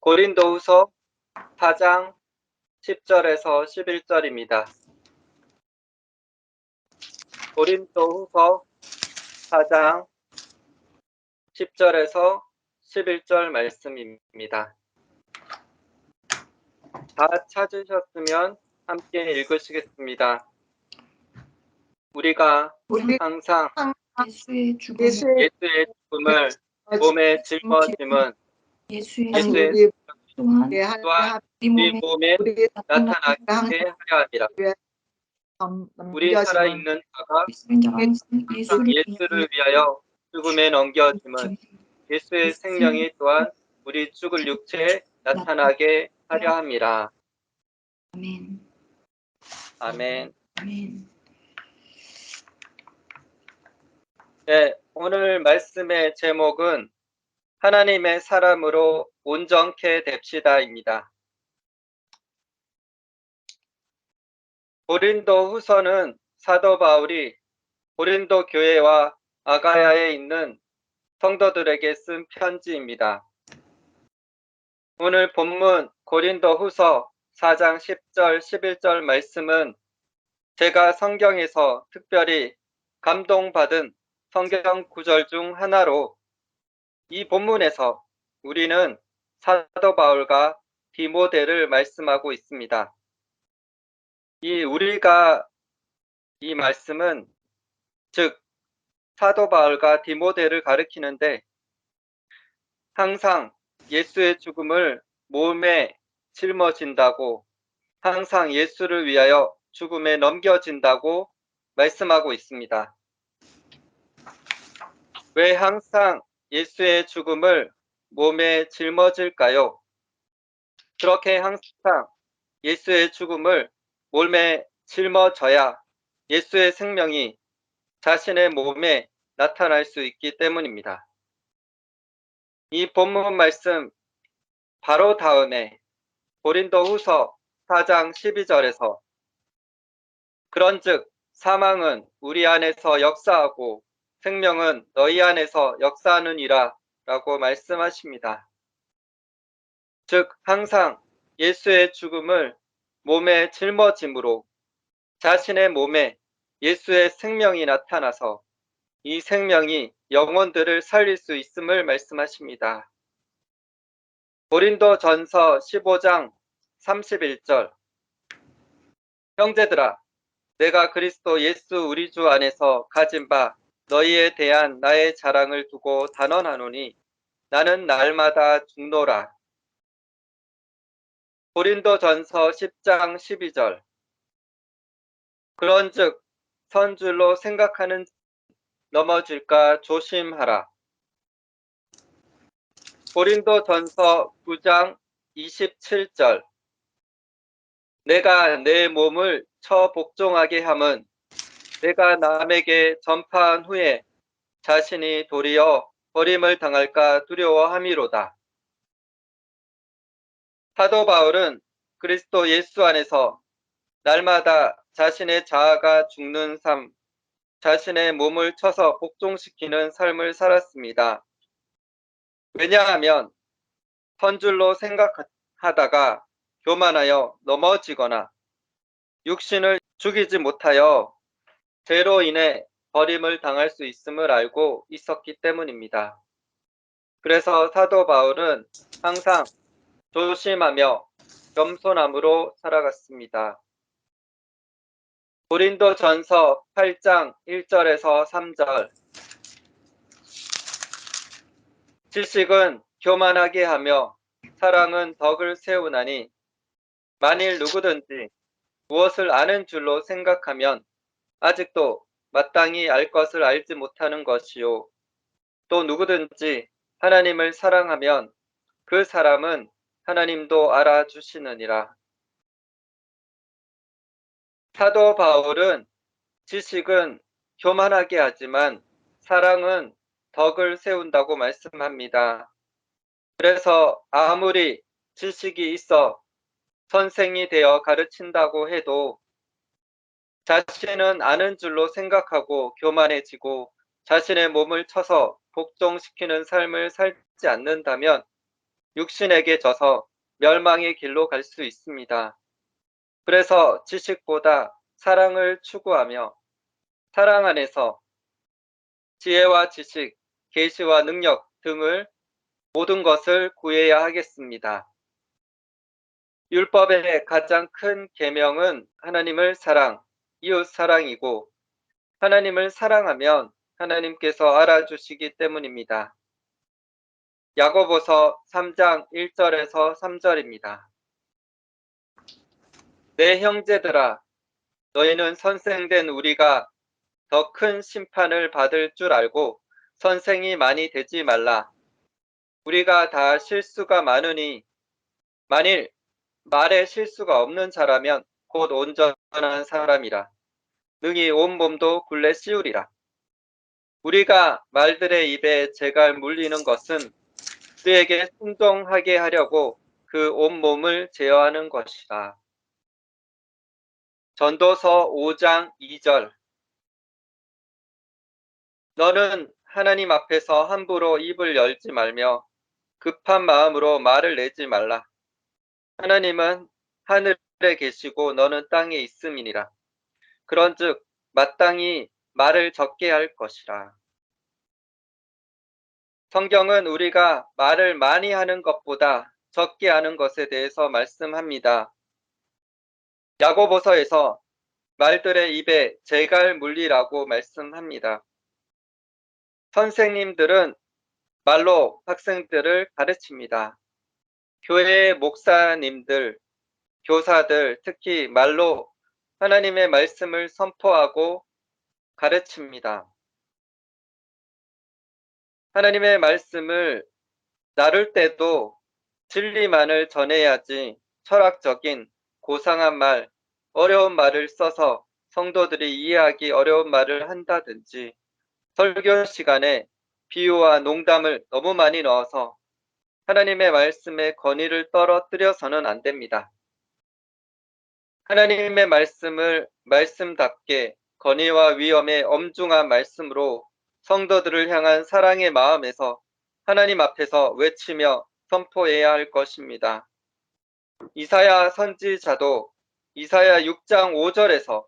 고린도후서 4장 10절에서 11절입니다. 고린도후서 4장 10절에서 11절 말씀입니다. 다 찾으셨으면 함께 읽으시겠습니다. 우리가 항상 예수의 죽음, 예수의 죽음을 몸에 짊어짐은 예수의 또한 또한 우리 우리 몸에 몸에 나타나게 하려 함이라. 우리 살아있는 자가 있는 항상 항상 예수를 위하여 죽음에 넘겨짐은 예수의 생명이 또한 우리 죽을 육체에 나타나게 하려 함이라. 아멘. 아멘. 아멘. 네, 오늘 말씀의 제목은 하나님의 사람으로 온전케 됩시다입니다. 고린도 후서는 사도 바울이 고린도 교회와 아가야에 있는 성도들에게 쓴 편지입니다. 오늘 본문 고린도 후서 4장 10절, 11절 말씀은 제가 성경에서 특별히 감동받은 성경 구절 중 하나로 이 본문에서 우리는 사도 바울과 디모데를 말씀하고 있습니다. 우리가 이 말씀은 즉 사도 바울과 디모데를 가리키는데 항상 예수의 죽음을 몸에 짊어진다고 항상 예수를 위하여 죽음에 넘겨진다고 말씀하고 있습니다. 왜 항상 예수의 죽음을 몸에 짊어질까요? 그렇게 항상 예수의 죽음을 몸에 짊어져야 예수의 생명이 자신의 몸에 나타날 수 있기 때문입니다. 이 본문 말씀 바로 다음에 고린도 후서 4장 12절에서 그런즉 사망은 우리 안에서 역사하고 생명은 너희 안에서 역사하느니라 라고 말씀하십니다. 즉 항상 예수의 죽음을 몸에 짊어짐으로 자신의 몸에 예수의 생명이 나타나서 이 생명이 영혼들을 살릴 수 있음을 말씀하십니다. 고린도 전서 15장 31절 형제들아 내가 그리스도 예수 우리 주 안에서 가진 바 너희에 대한 나의 자랑을 두고 단언하노니 나는 날마다 죽노라. 고린도 전서 10장 12절 그런즉 선 줄로 생각하는 넘어질까 조심하라. 고린도 전서 9장 27절 내가 내 몸을 처 복종하게 함은 내가 남에게 전파한 후에 자신이 도리어 버림을 당할까 두려워함이로다. 사도 바울은 그리스도 예수 안에서 날마다 자신의 자아가 죽는 삶, 자신의 몸을 쳐서 복종시키는 삶을 살았습니다. 왜냐하면 선줄로 생각하다가 교만하여 넘어지거나 육신을 죽이지 못하여 죄로 인해 버림을 당할 수 있음을 알고 있었기 때문입니다. 그래서 사도 바울은 항상 조심하며 겸손함으로 살아갔습니다. 고린도 전서 8장 1절에서 3절 지식은 교만하게 하며 사랑은 덕을 세우나니 만일 누구든지 무엇을 아는 줄로 생각하면 아직도 마땅히 알 것을 알지 못하는 것이요 또 누구든지 하나님을 사랑하면 그 사람은 하나님도 알아주시느니라. 사도 바울은 지식은 교만하게 하지만 사랑은 덕을 세운다고 말씀합니다. 그래서 아무리 지식이 있어 선생이 되어 가르친다고 해도 자신은 아는 줄로 생각하고 교만해지고 자신의 몸을 쳐서 복종시키는 삶을 살지 않는다면 육신에게 져서 멸망의 길로 갈 수 있습니다. 그래서 지식보다 사랑을 추구하며 사랑 안에서 지혜와 지식, 계시와 능력 등을 모든 것을 구해야 하겠습니다. 율법의 가장 큰 계명은 하나님을 사랑, 이웃 사랑이고 하나님을 사랑하면 하나님께서 알아주시기 때문입니다. 야고보서 3장 1절에서 3절입니다. 내 형제들아, 너희는 선생된 우리가 더 큰 심판을 받을 줄 알고 선생이 많이 되지 말라. 우리가 다 실수가 많으니 만일 말에 실수가 없는 자라면 곧 온전한 사람이라. 능히 온 몸도 굴레 씌우리라. 우리가 말들의 입에 재갈 물리는 것은 그에게 순종하게 하려고 그 온몸을 제어하는 것이라. 전도서 5장 2절. 너는 하나님 앞에서 함부로 입을 열지 말며 급한 마음으로 말을 내지 말라. 하나님은 하늘에 계시고 너는 땅에 있음이니라. 그런즉 마땅히 말을 적게 할 것이라. 성경은 우리가 말을 많이 하는 것보다 적게 하는 것에 대해서 말씀합니다. 야고보서에서 말들의 입에 재갈 물리라고 말씀합니다. 선생님들은 말로 학생들을 가르칩니다. 교회의 목사님들, 교사들, 특히 말로 하나님의 말씀을 선포하고 가르칩니다. 하나님의 말씀을 나눌 때도 진리만을 전해야지 철학적인 고상한 말, 어려운 말을 써서 성도들이 이해하기 어려운 말을 한다든지 설교 시간에 비유와 농담을 너무 많이 넣어서 하나님의 말씀의 권위를 떨어뜨려서는 안 됩니다. 하나님의 말씀을 말씀답게 권위와 위엄의 엄중한 말씀으로 성도들을 향한 사랑의 마음에서 하나님 앞에서 외치며 선포해야 할 것입니다. 이사야 선지자도 이사야 6장 5절에서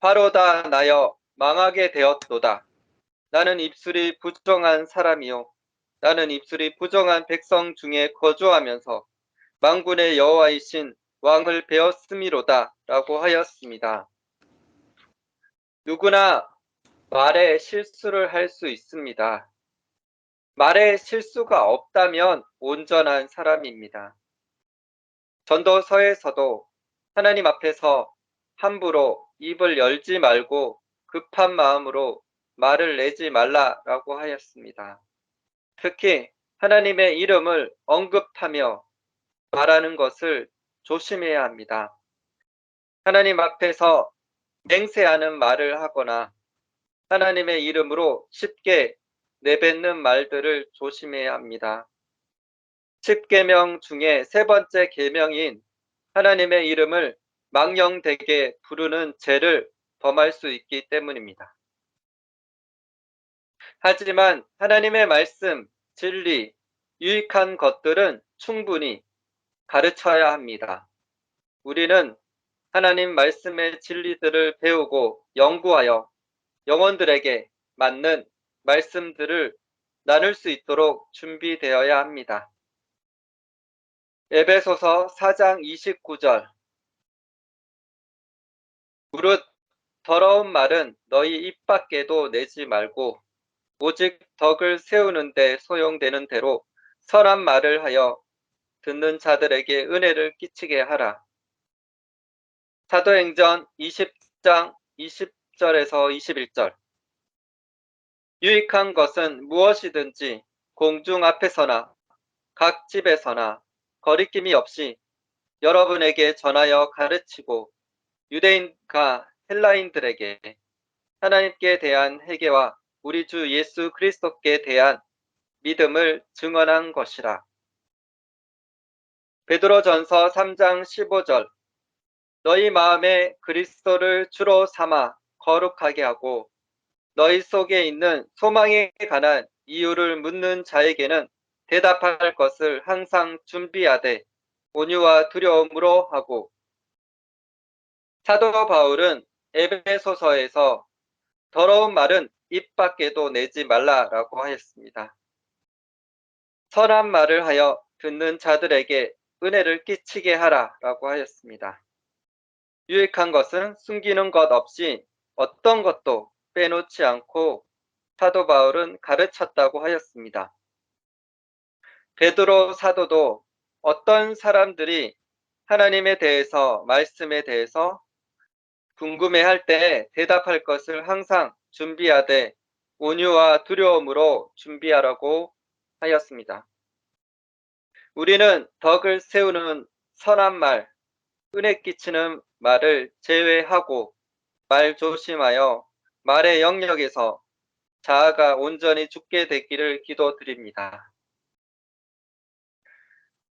바로다 나여 망하게 되었도다. 나는 입술이 부정한 사람이요 나는 입술이 부정한 백성 중에 거주하면서 만군의 여호와이신 왕을 배웠음이로다 라고 하였습니다. 누구나 말에 실수를 할 수 있습니다. 말에 실수가 없다면 온전한 사람입니다. 전도서에서도 하나님 앞에서 함부로 입을 열지 말고 급한 마음으로 말을 내지 말라라고 하였습니다. 특히 하나님의 이름을 언급하며 말하는 것을 조심해야 합니다. 하나님 앞에서 맹세하는 말을 하거나 하나님의 이름으로 쉽게 내뱉는 말들을 조심해야 합니다. 10계명 중에 세 번째 계명인 하나님의 이름을 망령되게 부르는 죄를 범할 수 있기 때문입니다. 하지만 하나님의 말씀, 진리, 유익한 것들은 충분히 가르쳐야 합니다. 우리는 하나님 말씀의 진리들을 배우고 연구하여 영혼들에게 맞는 말씀들을 나눌 수 있도록 준비되어야 합니다. 에베소서 4장 29절. 무릇 더러운 말은 너희 입 밖에도 내지 말고 오직 덕을 세우는 데 소용되는 대로 선한 말을 하여 듣는 자들에게 은혜를 끼치게 하라. 사도행전 20장 20절에서 21절. 유익한 것은 무엇이든지 공중 앞에서나 각 집에서나 거리낌이 없이 여러분에게 전하여 가르치고 유대인과 헬라인들에게 하나님께 대한 회개와 우리 주 예수 그리스도께 대한 믿음을 증언한 것이라. 베드로전서 3장 15절. 너희 마음에 그리스도를 주로 삼아 거룩하게 하고 너희 속에 있는 소망에 관한 이유를 묻는 자에게는 대답할 것을 항상 준비하되 온유와 두려움으로 하고, 사도 바울은 에베소서에서 더러운 말은 입 밖에도 내지 말라라고 하였습니다. 선한 말을 하여 듣는 자들에게 은혜를 끼치게 하라라고 하였습니다. 유익한 것은 숨기는 것 없이 어떤 것도 빼놓지 않고 사도 바울은 가르쳤다고 하였습니다. 베드로 사도도 어떤 사람들이 하나님에 대해서, 말씀에 대해서 궁금해할 때 대답할 것을 항상 준비하되 온유와 두려움으로 준비하라고 하였습니다. 우리는 덕을 세우는 선한 말, 은혜 끼치는 말을 제외하고 말 조심하여 말의 영역에서 자아가 온전히 죽게 되기를 기도드립니다.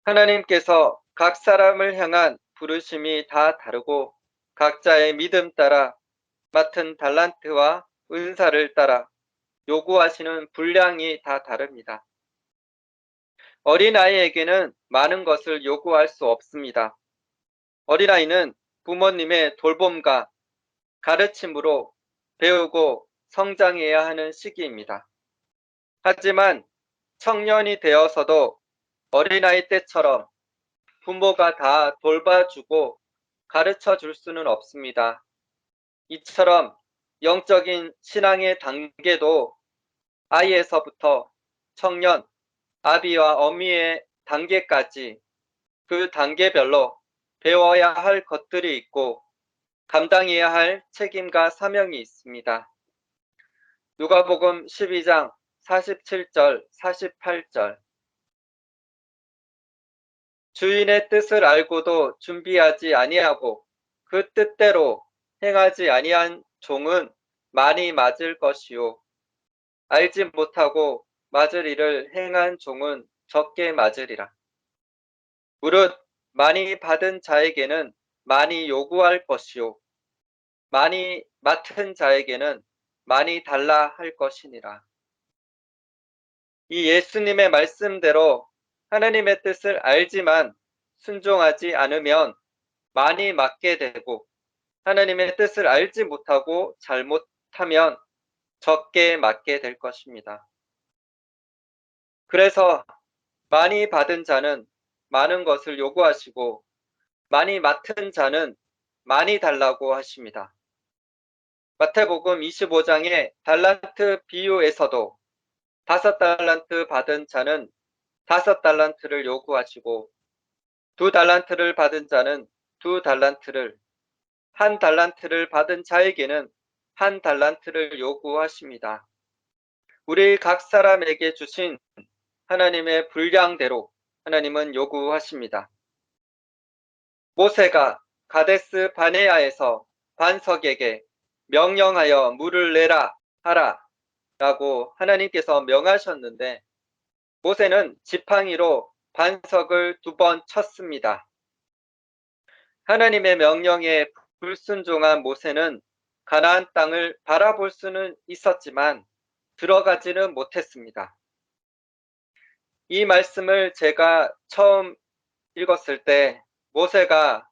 하나님께서 각 사람을 향한 부르심이 다 다르고 각자의 믿음 따라 맡은 달란트와 은사를 따라 요구하시는 분량이 다 다릅니다. 어린아이에게는 많은 것을 요구할 수 없습니다. 어린아이는 부모님의 돌봄과 가르침으로 배우고 성장해야 하는 시기입니다. 하지만 청년이 되어서도 어린아이 때처럼 부모가 다 돌봐주고 가르쳐 줄 수는 없습니다. 이처럼 영적인 신앙의 단계도 아이에서부터 청년, 아비와 어미의 단계까지 그 단계별로 배워야 할 것들이 있고 감당해야 할 책임과 사명이 있습니다. 누가복음 12장 47절, 48절. 주인의 뜻을 알고도 준비하지 아니하고 그 뜻대로 행하지 아니한 종은 많이 맞을 것이요 알지 못하고 맞을 일을 행한 종은 적게 맞으리라. 무릇 많이 받은 자에게는 많이 요구할 것이요 많이 맡은 자에게는 많이 달라 할 것이니라. 이 예수님의 말씀대로 하나님의 뜻을 알지만 순종하지 않으면 많이 맡게 되고 하나님의 뜻을 알지 못하고 잘못하면 적게 맡게 될 것입니다. 그래서 많이 받은 자는 많은 것을 요구하시고 많이 맡은 자는 많이 달라고 하십니다. 마태복음 25장의 달란트 비유에서도 5달란트 받은 자는 5달란트를 요구하시고 2달란트를 받은 자는 2달란트를, 1달란트를 받은 자에게는 1달란트를 요구하십니다. 우리 각 사람에게 주신 하나님의 분량대로 하나님은 요구하십니다. 모세가 가데스 바네아에서 반석에게 명령하여 물을 내라 하라 라고 하나님께서 명하셨는데 모세는 지팡이로 반석을 2번 쳤습니다. 하나님의 명령에 불순종한 모세는 가나안 땅을 바라볼 수는 있었지만 들어가지는 못했습니다. 이 말씀을 제가 처음 읽었을 때 모세가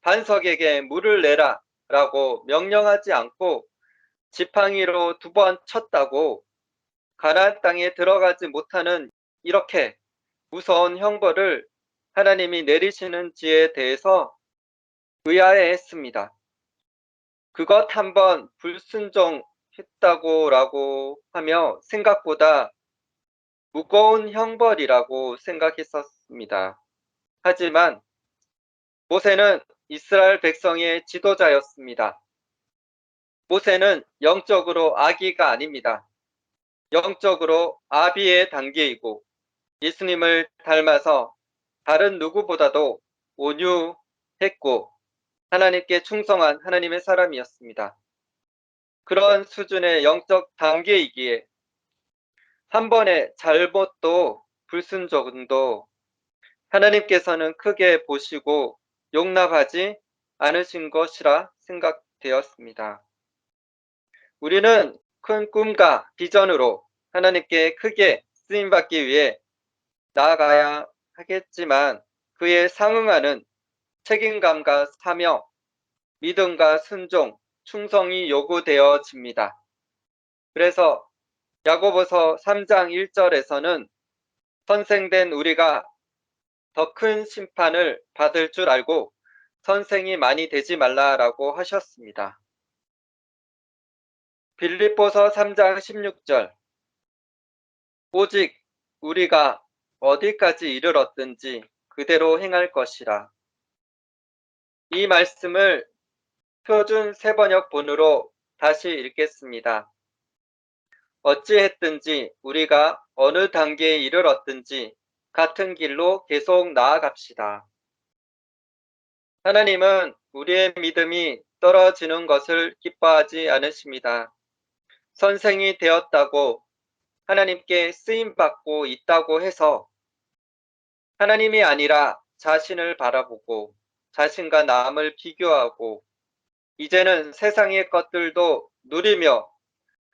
반석에게 물을 내라 라고 명령하지 않고 지팡이로 2번 쳤다고 가나안 땅에 들어가지 못하는 이렇게 무서운 형벌을 하나님이 내리시는지에 대해서 의아해했습니다. 그것 한번 불순종했다고라고 하며 생각보다 무거운 형벌이라고 생각했었습니다. 하지만 모세는 이스라엘 백성의 지도자였습니다. 모세는 영적으로 아기가 아닙니다. 영적으로 아비의 단계이고 예수님을 닮아서 다른 누구보다도 온유했고 하나님께 충성한 하나님의 사람이었습니다. 그런 수준의 영적 단계이기에 한 번의 잘못도 불순종도 하나님께서는 크게 보시고 용납하지 않으신 것이라 생각되었습니다. 우리는 큰 꿈과 비전으로 하나님께 크게 쓰임받기 위해 나아가야 하겠지만 그에 상응하는 책임감과 사명, 믿음과 순종, 충성이 요구되어집니다. 그래서 야고보서 3장 1절에서는 선생된 우리가 더 큰 심판을 받을 줄 알고 선생이 많이 되지 말라라고 하셨습니다. 빌립보서 3장 16절 오직 우리가 어디까지 이르렀든지 그대로 행할 것이라. 이 말씀을 표준 세번역본으로 다시 읽겠습니다. 어찌했든지 우리가 어느 단계에 이르렀든지 같은 길로 계속 나아갑시다. 하나님은 우리의 믿음이 떨어지는 것을 기뻐하지 않으십니다. 선생이 되었다고 하나님께 쓰임받고 있다고 해서 하나님이 아니라 자신을 바라보고 자신과 남을 비교하고 이제는 세상의 것들도 누리며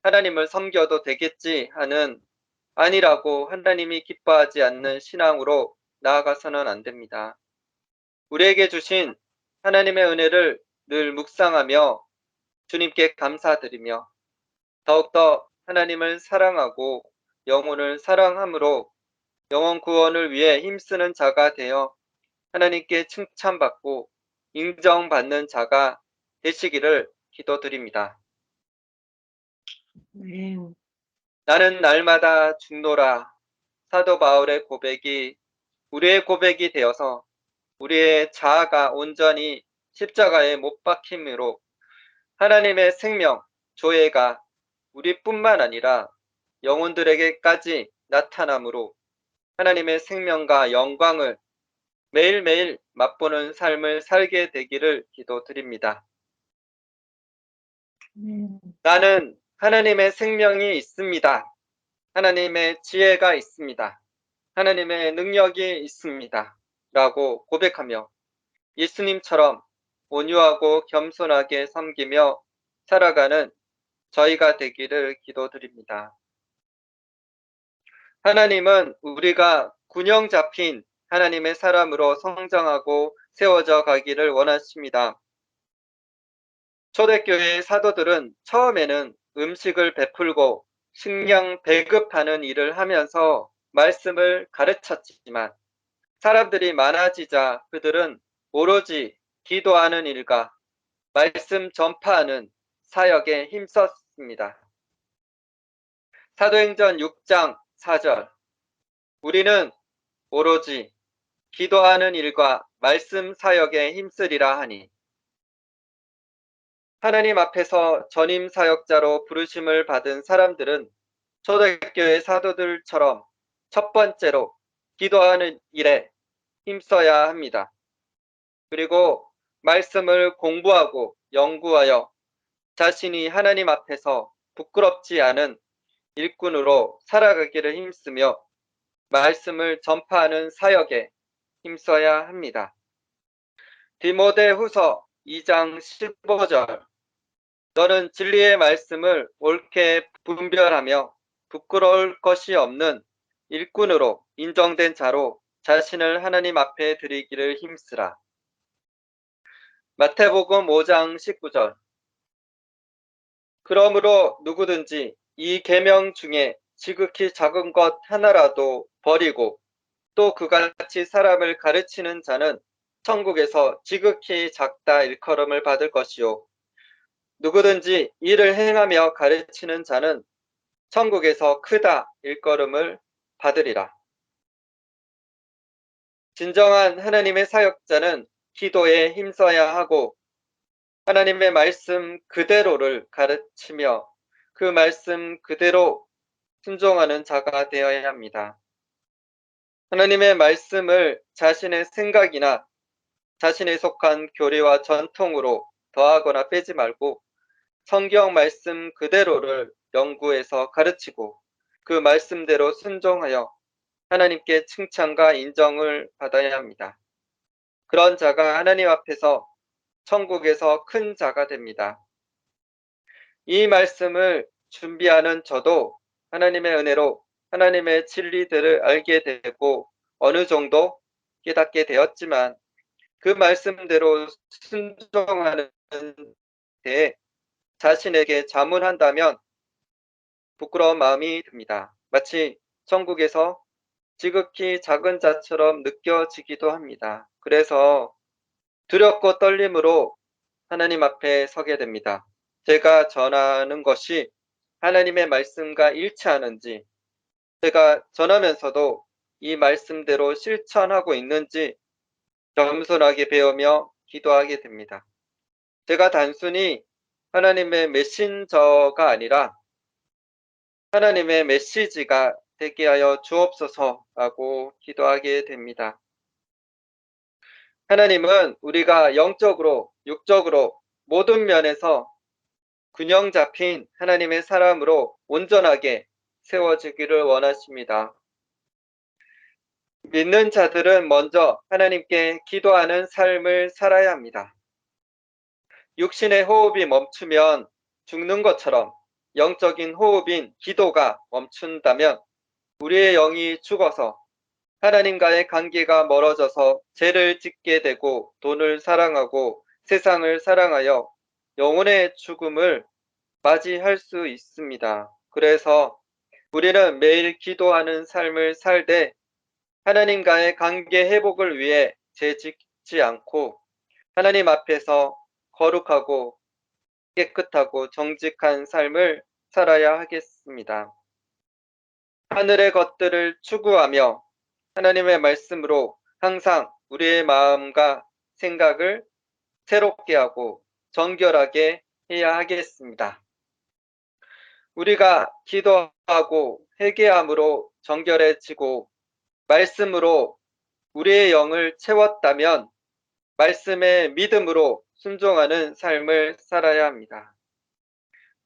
하나님을 섬겨도 되겠지 하는 아니라고 하나님이 기뻐하지 않는 신앙으로 나아가서는 안 됩니다. 우리에게 주신 하나님의 은혜를 늘 묵상하며 주님께 감사드리며 더욱더 하나님을 사랑하고 영혼을 사랑함으로 영혼 구원을 위해 힘쓰는 자가 되어 하나님께 칭찬받고 인정받는 자가 되시기를 기도드립니다. 네. 나는 날마다 죽노라. 사도 바울의 고백이 우리의 고백이 되어서 우리의 자아가 온전히 십자가에 못 박힘으로 하나님의 생명, 조예가 우리뿐만 아니라 영혼들에게까지 나타남으로 하나님의 생명과 영광을 매일매일 맛보는 삶을 살게 되기를 기도드립니다. 네. 나는 하나님의 생명이 있습니다. 하나님의 지혜가 있습니다. 하나님의 능력이 있습니다. 라고 고백하며 예수님처럼 온유하고 겸손하게 섬기며 살아가는 저희가 되기를 기도드립니다. 하나님은 우리가 균형 잡힌 하나님의 사람으로 성장하고 세워져 가기를 원하십니다. 초대교회의 사도들은 처음에는 음식을 베풀고 식량 배급하는 일을 하면서 말씀을 가르쳤지만 사람들이 많아지자 그들은 오로지 기도하는 일과 말씀 전파하는 사역에 힘썼습니다. 사도행전 6장 4절 우리는 오로지 기도하는 일과 말씀 사역에 힘쓰리라 하니 하나님 앞에서 전임 사역자로 부르심을 받은 사람들은 초대교회 사도들처럼 첫 번째로 기도하는 일에 힘써야 합니다. 그리고 말씀을 공부하고 연구하여 자신이 하나님 앞에서 부끄럽지 않은 일꾼으로 살아가기를 힘쓰며 말씀을 전파하는 사역에 힘써야 합니다. 디모데후서 2장 15절 너는 진리의 말씀을 옳게 분별하며 부끄러울 것이 없는 일꾼으로 인정된 자로 자신을 하나님 앞에 드리기를 힘쓰라. 마태복음 5장 19절 그러므로 누구든지 이 계명 중에 지극히 작은 것 하나라도 버리고 또 그같이 사람을 가르치는 자는 천국에서 지극히 작다 일컬음을 받을 것이요 누구든지 이를 행하며 가르치는 자는 천국에서 크다 일컬음을 받으리라. 진정한 하나님의 사역자는 기도에 힘써야 하고 하나님의 말씀 그대로를 가르치며 그 말씀 그대로 순종하는 자가 되어야 합니다. 하나님의 말씀을 자신의 생각이나 자신에 속한 교리와 전통으로 더하거나 빼지 말고 성경 말씀 그대로를 연구해서 가르치고 그 말씀대로 순종하여 하나님께 칭찬과 인정을 받아야 합니다. 그런 자가 하나님 앞에서 천국에서 큰 자가 됩니다. 이 말씀을 준비하는 저도 하나님의 은혜로 하나님의 진리들을 알게 되고 어느 정도 깨닫게 되었지만 그 말씀대로 순종하는 데 자신에게 자문한다면 부끄러운 마음이 듭니다. 마치 천국에서 지극히 작은 자처럼 느껴지기도 합니다. 그래서 두렵고 떨림으로 하나님 앞에 서게 됩니다. 제가 전하는 것이 하나님의 말씀과 일치하는지, 제가 전하면서도 이 말씀대로 실천하고 있는지 겸손하게 배우며 기도하게 됩니다. 제가 단순히 하나님의 메신저가 아니라 하나님의 메시지가 되게 하여 주옵소서라고 기도하게 됩니다. 하나님은 우리가 영적으로, 육적으로 모든 면에서 균형 잡힌 하나님의 사람으로 온전하게 세워지기를 원하십니다. 믿는 자들은 먼저 하나님께 기도하는 삶을 살아야 합니다. 육신의 호흡이 멈추면 죽는 것처럼 영적인 호흡인 기도가 멈춘다면 우리의 영이 죽어서 하나님과의 관계가 멀어져서 죄를 짓게 되고 돈을 사랑하고 세상을 사랑하여 영혼의 죽음을 맞이할 수 있습니다. 그래서 우리는 매일 기도하는 삶을 살되 하나님과의 관계 회복을 위해 죄 짓지 않고 하나님 앞에서 거룩하고 깨끗하고 정직한 삶을 살아야 하겠습니다. 하늘의 것들을 추구하며 하나님의 말씀으로 항상 우리의 마음과 생각을 새롭게 하고 정결하게 해야 하겠습니다. 우리가 기도하고 회개함으로 정결해지고 말씀으로 우리의 영을 채웠다면 말씀의 믿음으로 순종하는 삶을 살아야 합니다.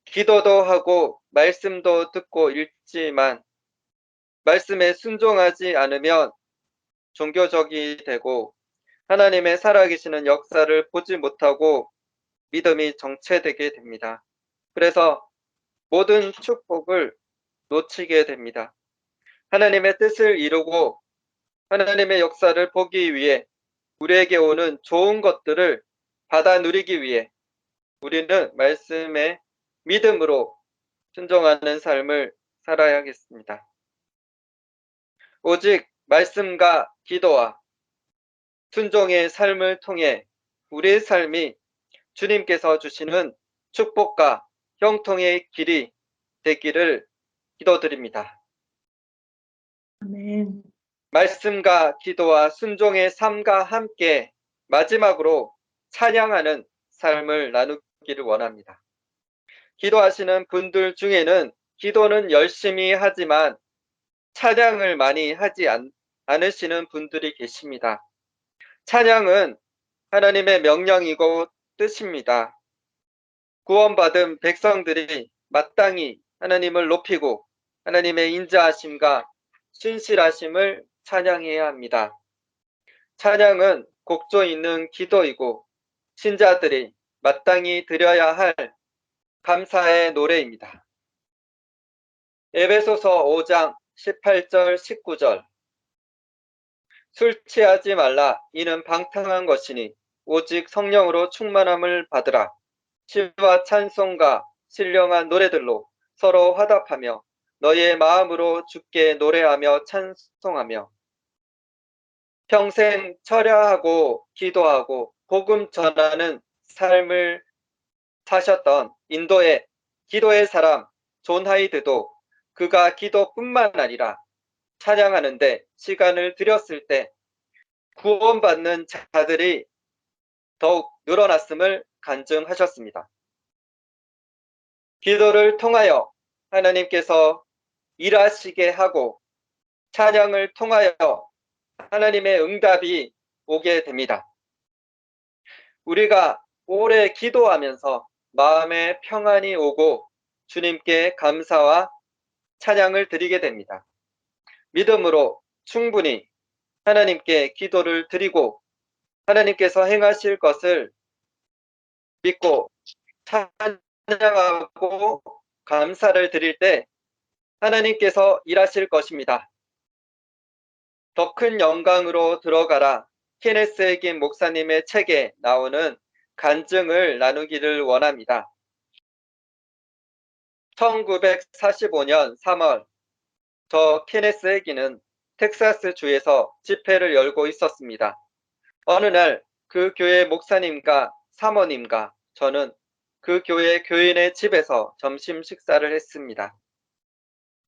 기도도 하고 말씀도 듣고 읽지만 말씀에 순종하지 않으면 종교적이 되고 하나님의 살아계시는 역사를 보지 못하고 믿음이 정체되게 됩니다. 그래서 모든 축복을 놓치게 됩니다. 하나님의 뜻을 이루고 하나님의 역사를 보기 위해 우리에게 오는 좋은 것들을 받아 누리기 위해 우리는 말씀에 믿음으로 순종하는 삶을 살아야겠습니다. 오직 말씀과 기도와 순종의 삶을 통해 우리의 삶이 주님께서 주시는 축복과 형통의 길이 되기를 기도드립니다. 아멘. 말씀과 기도와 순종의 삶과 함께 마지막으로 찬양하는 삶을 나누기를 원합니다. 기도하시는 분들 중에는 기도는 열심히 하지만 찬양을 많이 하지 않으시는 분들이 계십니다. 찬양은 하나님의 명령이고 뜻입니다. 구원받은 백성들이 마땅히 하나님을 높이고 하나님의 인자하심과 신실하심을 찬양해야 합니다. 찬양은 곡조 있는 기도이고 신자들이 마땅히 드려야 할 감사의 노래입니다. 에베소서 5장 18절 19절 술 취하지 말라 이는 방탕한 것이니 오직 성령으로 충만함을 받으라. 시와 찬송과 신령한 노래들로 서로 화답하며 너의 마음으로 주께 노래하며 찬송하며 평생 철야하고 기도하고 복음 전하는 삶을 사셨던 인도의 기도의 사람 존 하이드도 그가 기도뿐만 아니라 찬양하는데 시간을 들였을 때 구원받는 자들이 더욱 늘어났음을 간증하셨습니다. 기도를 통하여 하나님께서 일하시게 하고 찬양을 통하여 하나님의 응답이 오게 됩니다. 우리가 오래 기도하면서 마음에 평안이 오고 주님께 감사와 찬양을 드리게 됩니다. 믿음으로 충분히 하나님께 기도를 드리고 하나님께서 행하실 것을 믿고 찬양하고 감사를 드릴 때 하나님께서 일하실 것입니다. 더 큰 영광으로 들어가라. 케네스 에긴 목사님의 책에 나오는 간증을 나누기를 원합니다. 1945년 3월 저 케네스 에긴은 텍사스 주에서 집회를 열고 있었습니다. 어느 날 그 교회 목사님과 사모님과 저는 그 교회 교인의 집에서 점심 식사를 했습니다.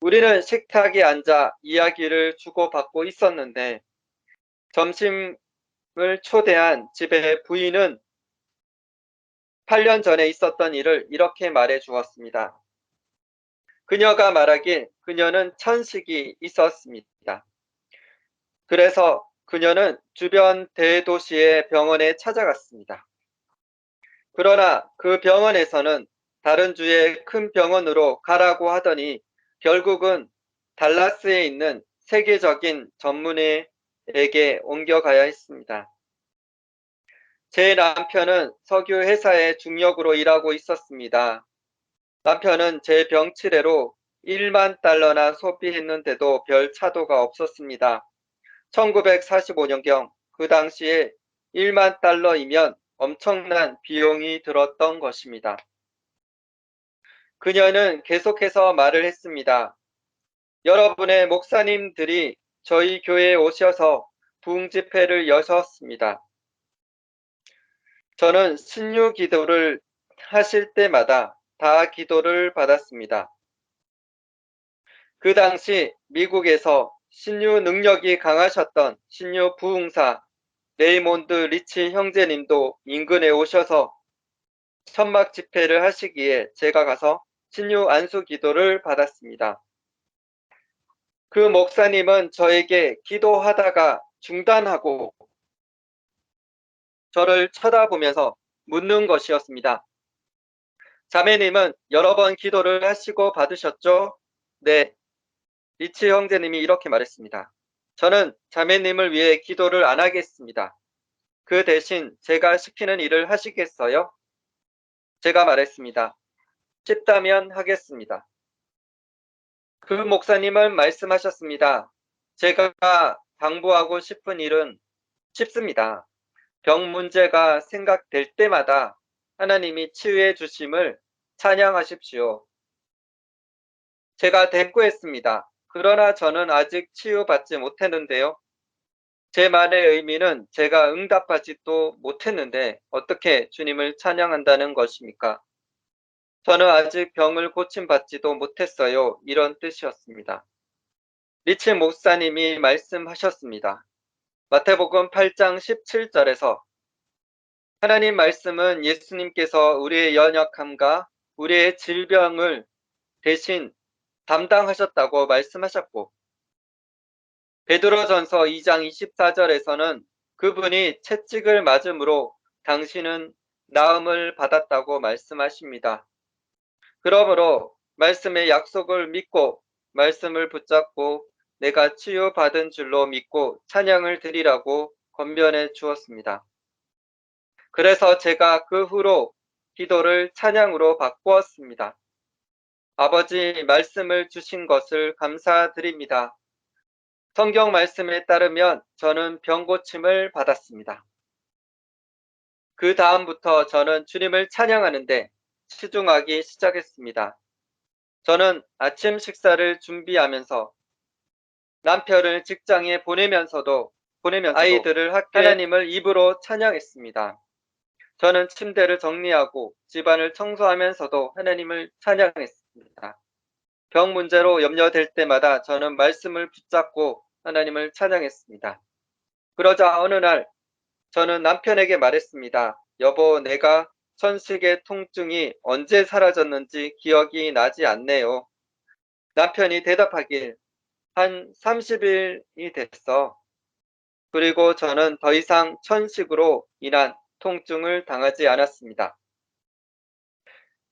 우리는 식탁에 앉아 이야기를 주고받고 있었는데 점심을 초대한 집의 부인은 8년 전에 있었던 일을 이렇게 말해 주었습니다. 그녀가 말하길 그녀는 천식이 있었습니다. 그래서 그녀는 주변 대도시의 병원에 찾아갔습니다. 그러나 그 병원에서는 다른 주의 큰 병원으로 가라고 하더니 결국은 달라스에 있는 세계적인 전문의에게 옮겨가야 했습니다. 제 남편은 석유 회사의 중역으로 일하고 있었습니다. 남편은 제 병치레로 1만 달러나 소비했는데도 별 차도가 없었습니다. 1945년경 그 당시에 1만 달러이면 엄청난 비용이 들었던 것입니다. 그녀는 계속해서 말을 했습니다. 여러분의 목사님들이 저희 교회에 오셔서 부흥 집회를 여셨습니다. 저는 신유 기도를 하실 때마다 다 기도를 받았습니다. 그 당시 미국에서 신유 능력이 강하셨던 신유 부흥사 레이몬드 리치 형제님도 인근에 오셔서 천막 집회를 하시기에 제가 가서 신유 안수 기도를 받았습니다. 그 목사님은 저에게 기도하다가 중단하고 저를 쳐다보면서 묻는 것이었습니다. 자매님은 여러 번 기도를 하시고 받으셨죠? 네. 리치 형제님이 이렇게 말했습니다. 저는 자매님을 위해 기도를 안 하겠습니다. 그 대신 제가 시키는 일을 하시겠어요? 제가 말했습니다. 쉽다면 하겠습니다. 그 목사님은 말씀하셨습니다. 제가 당부하고 싶은 일은 쉽습니다. 병 문제가 생각될 때마다 하나님이 치유해 주심을 찬양하십시오. 제가 대꾸했습니다. 그러나 저는 아직 치유받지 못했는데요. 제 말의 의미는 제가 응답하지도 못했는데 어떻게 주님을 찬양한다는 것입니까? 저는 아직 병을 고침받지도 못했어요. 이런 뜻이었습니다. 리치 목사님이 말씀하셨습니다. 마태복음 8장 17절에서 하나님 말씀은 예수님께서 우리의 연약함과 우리의 질병을 대신 담당하셨다고 말씀하셨고 베드로전서 2장 24절에서는 그분이 채찍을 맞음으로 당신은 나음을 받았다고 말씀하십니다. 그러므로 말씀의 약속을 믿고 말씀을 붙잡고 내가 치유받은 줄로 믿고 찬양을 드리라고 권면해 주었습니다. 그래서 제가 그 후로 기도를 찬양으로 바꾸었습니다. 아버지 말씀을 주신 것을 감사드립니다. 성경 말씀에 따르면 저는 병 고침을 받았습니다. 그 다음부터 저는 주님을 찬양하는데 치중하기 시작했습니다. 저는 아침 식사를 준비하면서 남편을 직장에 보내면서도 아이들을 학교에 하나님을 입으로 찬양했습니다. 저는 침대를 정리하고 집안을 청소하면서도 하나님을 찬양했습니다. 병 문제로 염려될 때마다 저는 말씀을 붙잡고 하나님을 찬양했습니다. 그러자 어느 날 저는 남편에게 말했습니다. 여보, 내가 천식의 통증이 언제 사라졌는지 기억이 나지 않네요. 남편이 대답하길 한 30일이 됐어. 그리고 저는 더 이상 천식으로 인한 통증을 당하지 않았습니다.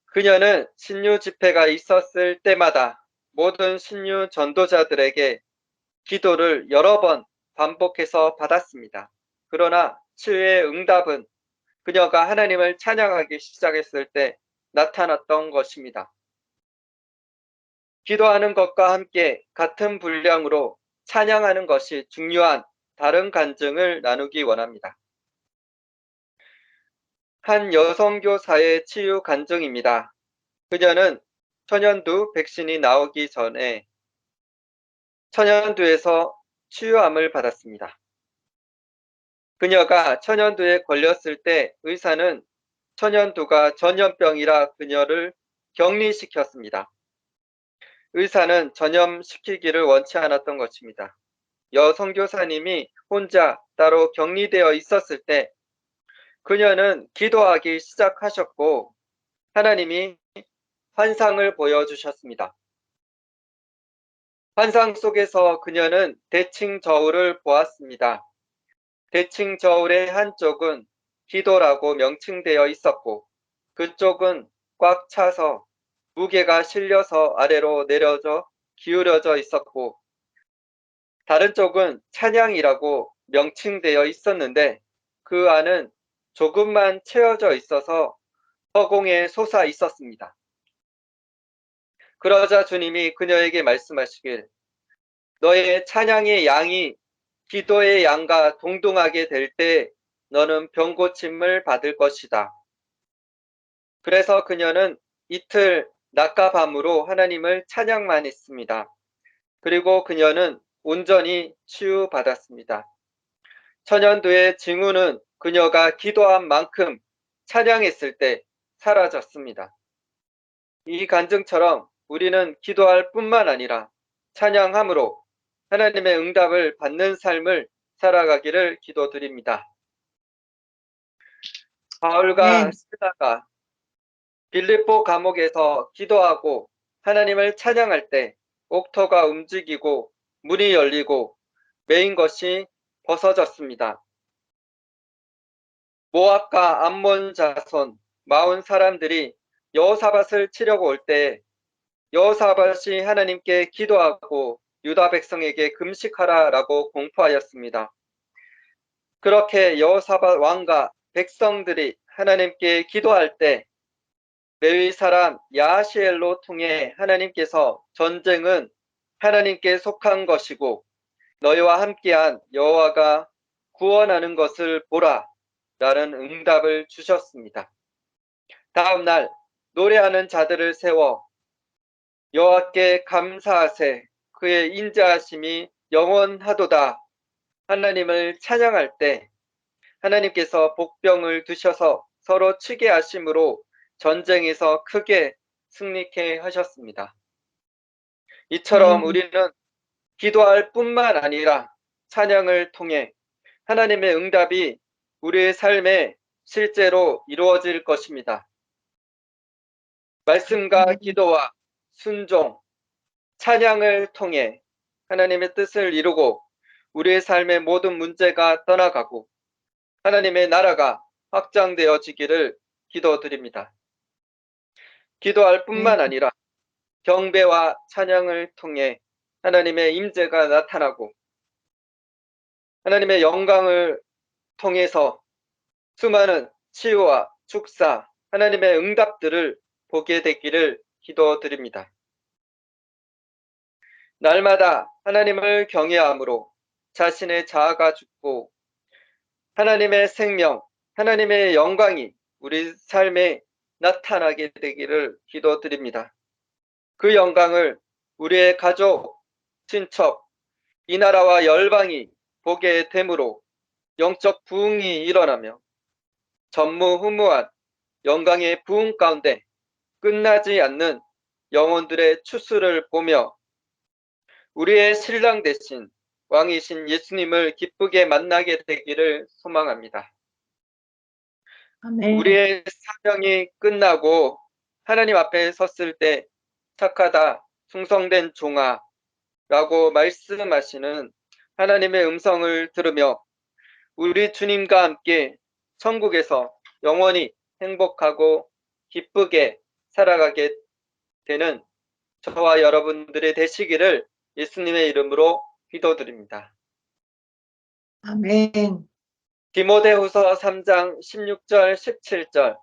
그녀는 신유 집회가 있었을 때마다 모든 신유 전도자들에게 기도를 여러 번 반복해서 받았습니다. 그러나 치유의 응답은 그녀가 하나님을 찬양하기 시작했을 때 나타났던 것입니다. 기도하는 것과 함께 같은 분량으로 찬양하는 것이 중요한 다른 간증을 나누기 원합니다. 한 여성교사의 치유 간증입니다. 그녀는 천연두 백신이 나오기 전에 천연두에서 치유함을 받았습니다. 그녀가 천연두에 걸렸을 때 의사는 천연두가 전염병이라 그녀를 격리시켰습니다. 의사는 전염시키기를 원치 않았던 것입니다. 여성교사님이 혼자 따로 격리되어 있었을 때 그녀는 기도하기 시작하셨고 하나님이 환상을 보여주셨습니다. 환상 속에서 그녀는 대칭 저울을 보았습니다. 대칭 저울의 한쪽은 기도라고 명칭되어 있었고 그쪽은 꽉 차서 무게가 실려서 아래로 내려져 기울어져 있었고 다른 쪽은 찬양이라고 명칭되어 있었는데 그 안은 조금만 채워져 있어서 허공에 솟아 있었습니다. 그러자 주님이 그녀에게 말씀하시길 너의 찬양의 양이 기도의 양과 동등하게 될 때 너는 병고침을 받을 것이다. 그래서 그녀는 이틀 낮과 밤으로 하나님을 찬양만 했습니다. 그리고 그녀는 온전히 치유받았습니다. 천연두의 징후는 그녀가 기도한 만큼 찬양했을 때 사라졌습니다. 이 간증처럼 우리는 기도할 뿐만 아니라 찬양함으로 하나님의 응답을 받는 삶을 살아가기를 기도드립니다. 바울과 실라가 빌립보 감옥에서 기도하고 하나님을 찬양할 때 옥토가 움직이고 문이 열리고 메인 것이 벗어졌습니다. 모압과 암몬 자손 40 사람들이 여호사밧을 치려고 올 때 여호사밧이 하나님께 기도하고 유다 백성에게 금식하라라고 공포하였습니다. 그렇게 여호사밧 왕과 백성들이 하나님께 기도할 때 레위 사람 야하시엘로 통해 하나님께서 전쟁은 하나님께 속한 것이고 너희와 함께한 여호와가 구원하는 것을 보라 라는 응답을 주셨습니다. 다음 날 노래하는 자들을 세워 여호와께 감사하세 그의 인자하심이 영원하도다 하나님을 찬양할 때 하나님께서 복병을 두셔서 서로 치게 하심으로 전쟁에서 크게 승리케 하셨습니다. 이처럼 우리는 기도할 뿐만 아니라 찬양을 통해 하나님의 응답이 우리의 삶에 실제로 이루어질 것입니다. 말씀과 기도와 순종, 찬양을 통해 하나님의 뜻을 이루고 우리의 삶의 모든 문제가 떠나가고 하나님의 나라가 확장되어지기를 기도드립니다. 기도할 뿐만 아니라 경배와 찬양을 통해 하나님의 임재가 나타나고 하나님의 영광을 통해서 수많은 치유와 축사, 하나님의 응답들을 보게 되기를 기도드립니다. 날마다 하나님을 경외함으로 자신의 자아가 죽고 하나님의 생명, 하나님의 영광이 우리 삶에 나타나게 되기를 기도드립니다. 그 영광을 우리의 가족, 친척, 이 나라와 열방이 보게 되므로 영적 부흥이 일어나며 전무후무한 영광의 부흥 가운데 끝나지 않는 영혼들의 추수를 보며 우리의 신랑 대신 왕이신 예수님을 기쁘게 만나게 되기를 소망합니다. 아멘. 우리의 사명이 끝나고 하나님 앞에 섰을 때 착하다, 충성된 종아 라고 말씀하시는 하나님의 음성을 들으며 우리 주님과 함께 천국에서 영원히 행복하고 기쁘게 살아가게 되는 저와 여러분들이 되시기를 예수님의 이름으로 기도드립니다. 아멘. 디모데후서 3장 16절 17절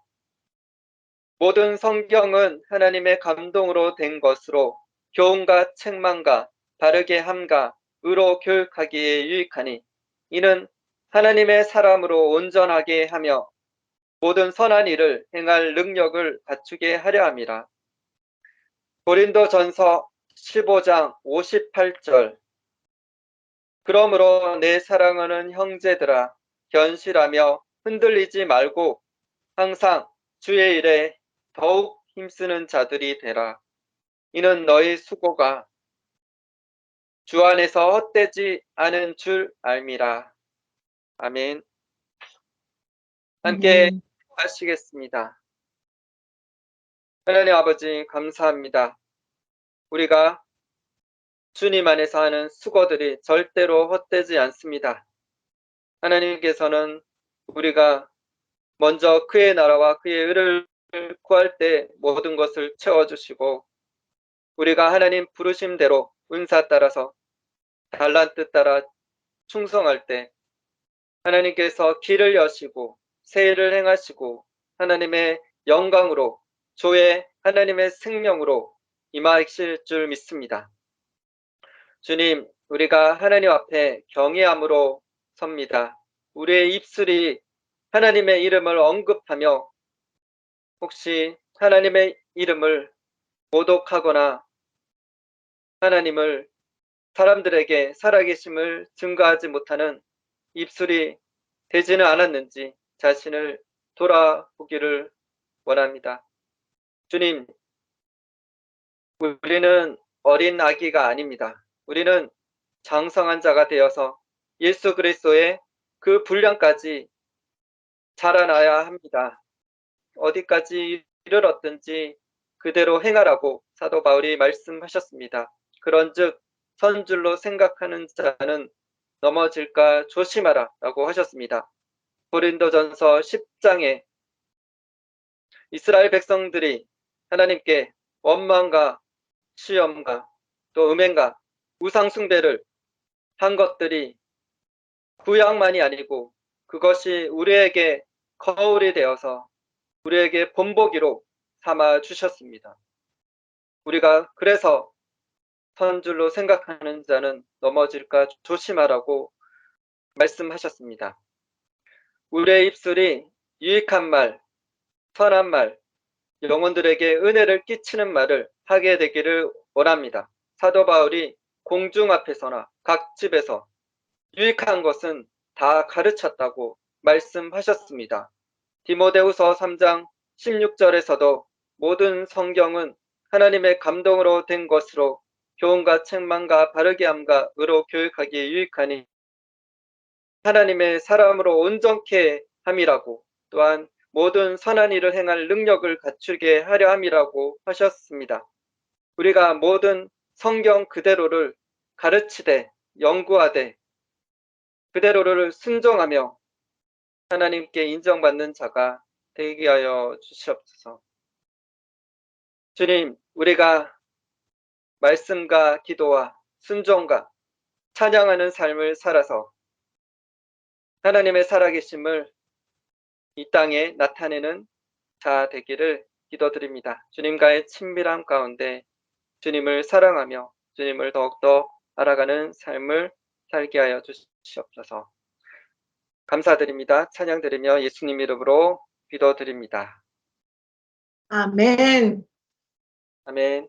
모든 성경은 하나님의 감동으로 된 것으로 교훈과 책망과 바르게 함과 의로 교육하기에 유익하니 이는 하나님의 사람으로 온전하게 하며 모든 선한 일을 행할 능력을 갖추게 하려 함이라. 고린도전서 15장 58절. 그러므로 내 사랑하는 형제들아 견실하며 흔들리지 말고 항상 주의 일에 더욱 힘쓰는 자들이 되라. 이는 너희 수고가 주 안에서 헛되지 않은 줄 알미라. 아멘. 함께 아멘. 하시겠습니다. 하나님 아버지 감사합니다. 우리가 주님 안에서 하는 수고들이 절대로 헛되지 않습니다. 하나님께서는 우리가 먼저 그의 나라와 그의 의를 구할 때 모든 것을 채워주시고 우리가 하나님 부르심대로 은사 따라서 달란트 따라 충성할 때 하나님께서 길을 여시고 새 일을 행하시고 하나님의 영광으로 조의 하나님의 생명으로 임하실 줄 믿습니다. 주님, 우리가 하나님 앞에 경외함으로 섭니다. 우리의 입술이 하나님의 이름을 언급하며 혹시 하나님의 이름을 모독하거나 하나님을 사람들에게 살아계심을 증거하지 못하는 입술이 되지는 않았는지 자신을 돌아보기를 원합니다. 주님, 우리는 어린 아기가 아닙니다. 우리는 장성한 자가 되어서 예수 그리스도의 그 분량까지 자라나야 합니다. 어디까지 이르렀든지 그대로 행하라고 사도 바울이 말씀하셨습니다. 그런즉 선줄로 생각하는 자는 넘어질까 조심하라 라고 하셨습니다. 고린도전서 10장에 이스라엘 백성들이 하나님께 원망과 시험과 또 음행과 우상 숭배를 한 것들이 구약만이 아니고 그것이 우리에게 거울이 되어서 우리에게 본보기로 삼아 주셨습니다. 우리가 그래서 선줄로 생각하는 자는 넘어질까 조심하라고 말씀하셨습니다. 우리의 입술이 유익한 말, 선한 말, 영혼들에게 은혜를 끼치는 말을 하게 되기를 원합니다. 사도 바울이 공중 앞에서나 각 집에서 유익한 것은 다 가르쳤다고 말씀하셨습니다. 디모데후서 3장 16절에서도 모든 성경은 하나님의 감동으로 된 것으로 교훈과 책망과 바르게 함과 의로 교육하기에 유익하니 하나님의 사람으로 온전케 함이라고 또한 모든 선한 일을 행할 능력을 갖추게 하려 함이라고 하셨습니다. 우리가 모든 성경 그대로를 가르치되 연구하되 그대로를 순종하며 하나님께 인정받는 자가 되게 하여 주시옵소서. 주님, 우리가 말씀과 기도와 순종과 찬양하는 삶을 살아서 하나님의 살아계심을 이 땅에 나타내는 자 되기를 기도드립니다. 주님과의 친밀함 가운데 주님을 사랑하며 주님을 더욱더 알아가는 삶을 살게 하여 주시옵소서. 감사드립니다. 찬양드리며 예수님 이름으로 기도드립니다. 아멘. 아멘.